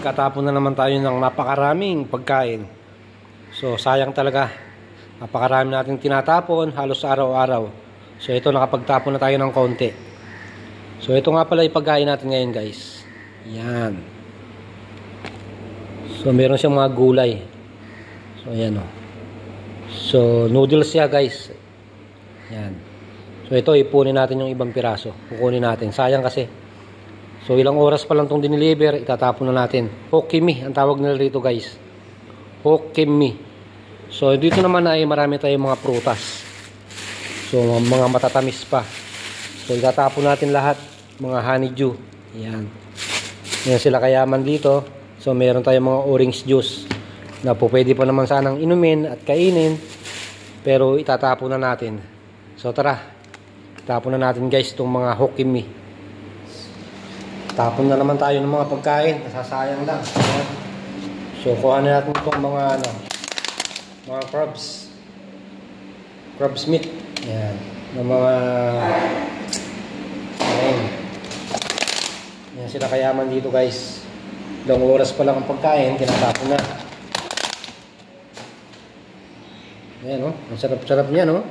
nagkatapon na naman tayo ng napakaraming pagkain. So sayang talaga. Napakarami natin tinatapon halos araw-araw. So ito, nakapagtapon na tayo ng konti. So ito nga pala ipagkain natin ngayon, guys. Yan. So meron siyang mga gulay. So ayan o. So noodles siya, guys. Yan. So ito, ipunin natin yung ibang piraso. Kukunin natin. Sayang kasi. So ilang oras pa lang itong diniliver, itatapon na natin. Hokkien-mi ang tawag nila rito, guys. Hokkien-mi. So dito naman ay marami tayong mga prutas. So mga matatamis pa. So itatapon natin lahat. Mga honeydew. Yan. Yan sila kayaman dito. So meron tayong mga orange juice na po pwede pa naman sanang inumin at kainin. Pero itatapon na natin. So tara. Itapon na natin, guys, itong mga hokkien-mi. Tapon na naman tayo ng mga pagkain. Nasasayang lang. So, kuha na natin itong mga crabs. Crabs meat. Yan. Ng mga ayan. Yan sila kayaman dito, guys. Ilang oras pa lang ang pagkain. Tinatapon na. Ayan, oh. Ang sarap-sarap niya, no?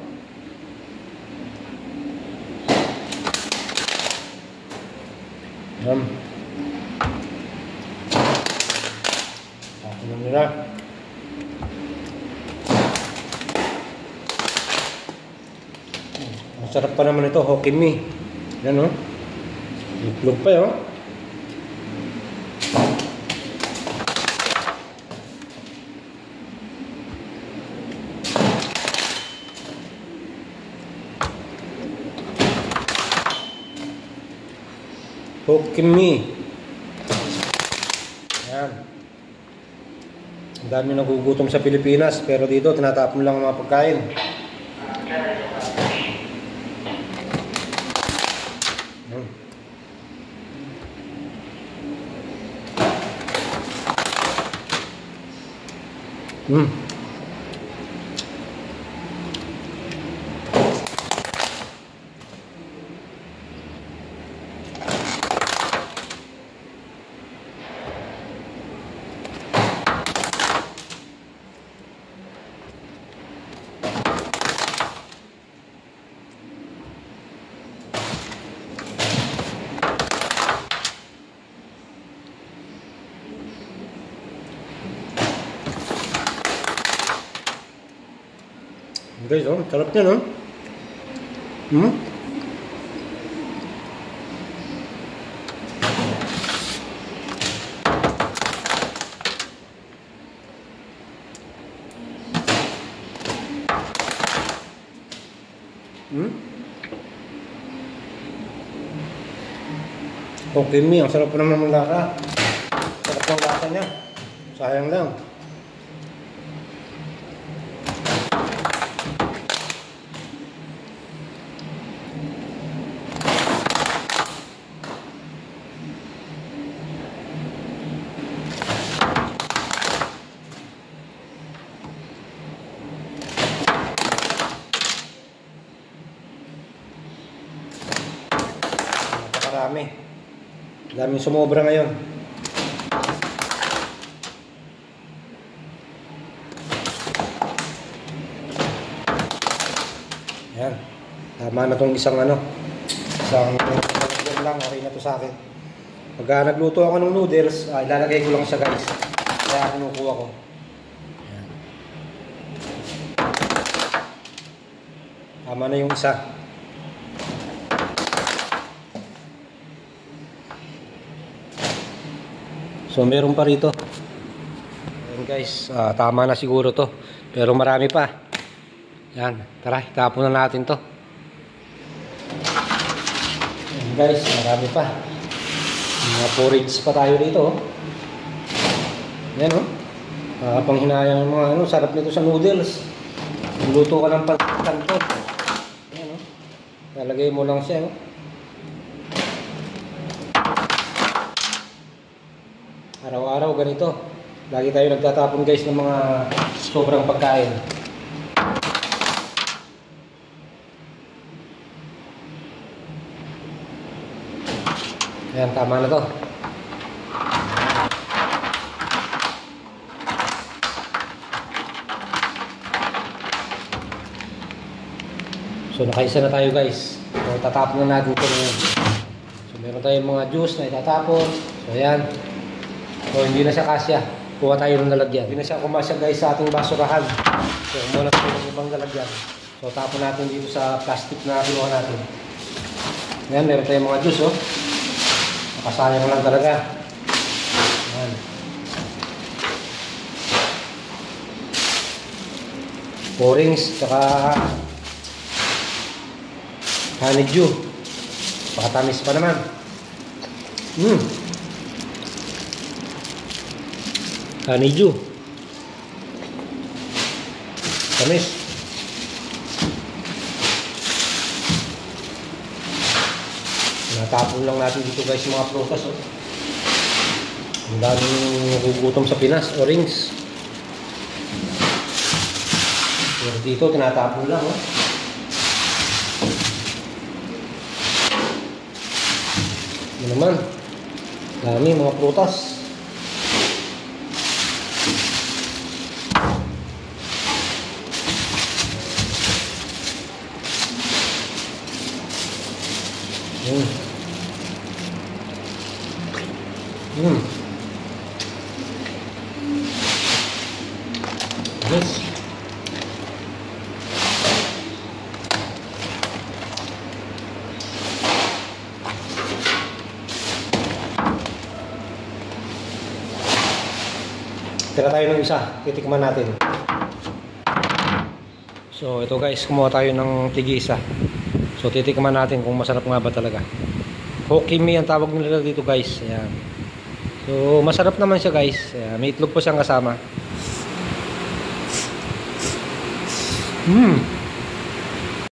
Tapos na nila. Masarap pa naman ito, hokkien-mi. Yan, oh. Itlog pa, oh. Hokkien-mi. Yan. Ang dami nagugutom sa Pilipinas, pero dito tinatapon lang ang mga pagkain. Guys, oh, sarap niya, no? Hokkien-mi, ang sarap pa naman ng lasa. Sarap ng lasa niya. Sayang lang. Napakarami. Daming sumobra ngayon. Ayan. Tama na tong isang lang. Okay na to sa akin. Pag nagluto ako ng noodles, ilalagay ko lang siya, guys. Kaya kinukuha ko. Ayan. Tama na yung isa. So meron pa rito. Ayan, guys, tama na siguro to. Pero marami pa. Yan, tara, itapon na natin to. Ayan, guys, marami pa. Mga porridge pa tayo dito, oh. Ayan, oh. Panghinayang mga sarap nito sa noodles. Luto ka ng pantot. Ayan, oh. Lalagay mo lang siya, oh. Araw-araw ganito. Lagi tayo nagtatapon, guys, ng mga sobrang pagkain. Ayan, tama na to. So nakaisa na tayo guys. So tatapon na natin ito ngayon. So meron tayong mga juice na itatapon. So ayan. So hindi na siya kasya. Kuha tayo ng lalagyan. Hindi na siya kumasya guys sa ating basurahan. So muna tayo ng ibang lalagyan. So tapon natin dito sa plastic na kinuha natin. Ayan, meron tayong mga juice oh. Nakasayang lang talaga. Ayan. Porings, tsaka honeydew. Pakatamis pa naman. Honeydew. Tamis. Natapon lang natin dito guys mga prutas oh. Ang daming nagugutom sa Pinas, orange. Pero dito tinatapon lang oh. Ano naman? Dami mga prutas. Yes. Tira tayo ng isa, titikman natin. So ito guys, kumuha tayo ng tig-isa. So titikman natin kung masarap nga ba talaga. Hokimi ang tawag nila dito guys. Ayan. So masarap naman siya guys. Ayan. May itlog po siyang kasama.